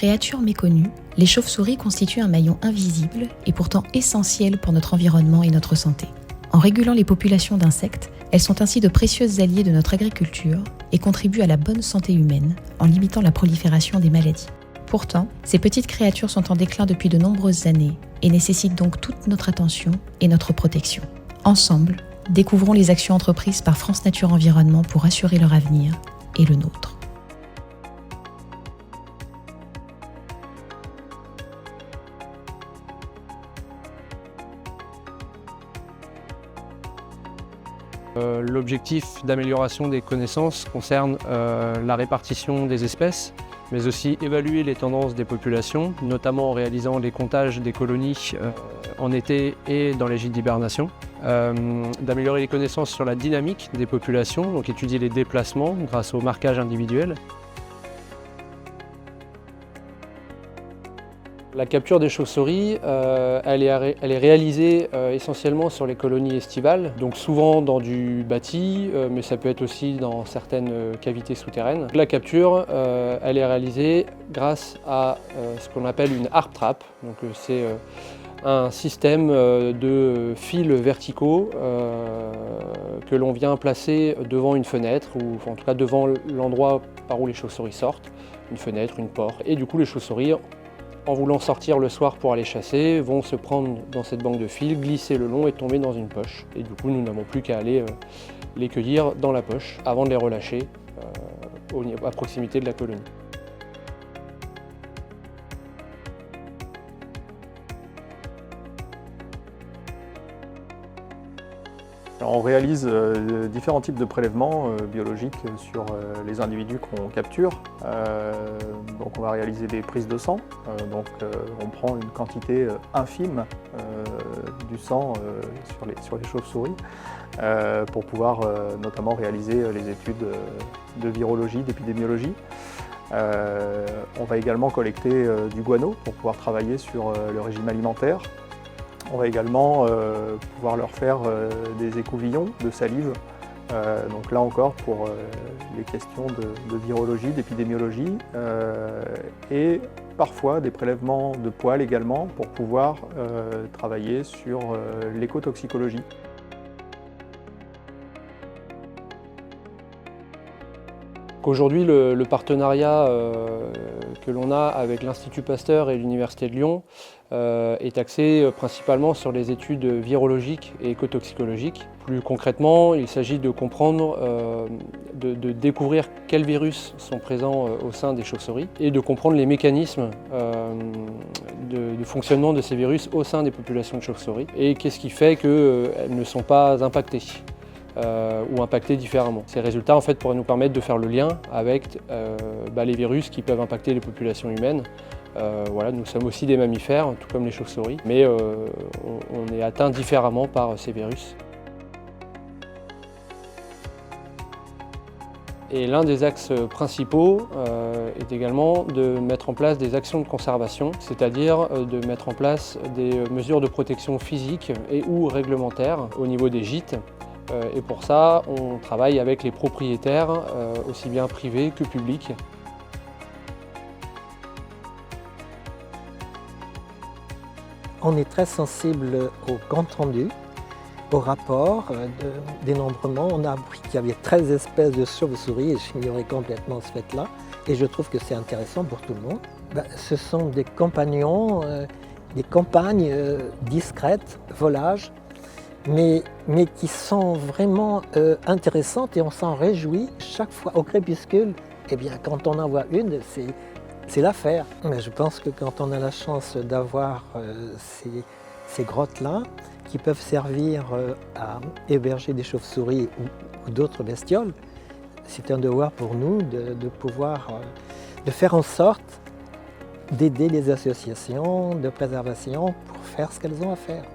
Créatures méconnues, les chauves-souris constituent un maillon invisible et pourtant essentiel pour notre environnement et notre santé. En régulant les populations d'insectes, elles sont ainsi de précieuses alliées de notre agriculture et contribuent à la bonne santé humaine en limitant la prolifération des maladies. Pourtant, ces petites créatures sont en déclin depuis de nombreuses années et nécessitent donc toute notre attention et notre protection. Ensemble, découvrons les actions entreprises par France Nature Environnement pour assurer leur avenir et le nôtre. L'objectif d'amélioration des connaissances concerne la répartition des espèces, mais aussi évaluer les tendances des populations, notamment en réalisant les comptages des colonies en été et dans les gîtes d'hibernation. D'améliorer les connaissances sur la dynamique des populations, donc étudier les déplacements grâce au marquage individuel. La capture des chauves-souris, elle est réalisée essentiellement sur les colonies estivales, donc souvent dans du bâti, mais ça peut être aussi dans certaines cavités souterraines. La capture, elle est réalisée grâce à ce qu'on appelle une harp trap. Donc c'est un système de fils verticaux que l'on vient placer devant une fenêtre, ou en tout cas devant l'endroit par où les chauves-souris sortent, une fenêtre, une porte. Et du coup les chauves-souris, en voulant sortir le soir pour aller chasser, vont se prendre dans cette banque de fils, glisser le long et tomber dans une poche. Et du coup, nous n'avons plus qu'à aller les cueillir dans la poche avant de les relâcher à proximité de la colonie. On réalise différents types de prélèvements biologiques sur les individus qu'on capture. Donc on va réaliser des prises de sang. On prend une quantité infime du sang sur les chauves-souris pour pouvoir notamment réaliser les études de virologie, d'épidémiologie. On va également collecter du guano pour pouvoir travailler sur le régime alimentaire. On va également pouvoir leur faire des écouvillons de salive, donc là encore pour les questions de virologie, d'épidémiologie, et parfois des prélèvements de poils également pour pouvoir travailler sur l'écotoxicologie. Aujourd'hui, le partenariat que l'on a avec l'Institut Pasteur et l'Université de Lyon est axé principalement sur les études virologiques et écotoxicologiques. Plus concrètement, il s'agit de comprendre, de découvrir quels virus sont présents au sein des chauves-souris et de comprendre les mécanismes de fonctionnement de ces virus au sein des populations de chauves-souris et qu'est-ce qui fait qu'elles ne sont pas impactées. Ou impactés différemment. Ces résultats en fait, pourraient nous permettre de faire le lien avec les virus qui peuvent impacter les populations humaines. Voilà, nous sommes aussi des mammifères, tout comme les chauves-souris, mais on est atteint différemment par ces virus. Et l'un des axes principaux est également de mettre en place des actions de conservation, c'est-à-dire de mettre en place des mesures de protection physique et ou réglementaires au niveau des gîtes. Et pour ça, on travaille avec les propriétaires, aussi bien privés que publics. On est très sensible au compte rendu, au rapport de dénombrement. On a appris qu'il y avait 13 espèces de chauves-souris et j'ignorais complètement ce fait-là. Et je trouve que c'est intéressant pour tout le monde. Ce sont des compagnons, des compagnes discrètes, volages, mais qui sont vraiment intéressantes et on s'en réjouit chaque fois au crépuscule. Eh bien, quand on en voit une, c'est l'affaire. Mais je pense que quand on a la chance d'avoir ces grottes-là, qui peuvent servir à héberger des chauves-souris ou d'autres bestioles, c'est un devoir pour nous de pouvoir de faire en sorte d'aider les associations de préservation pour faire ce qu'elles ont à faire.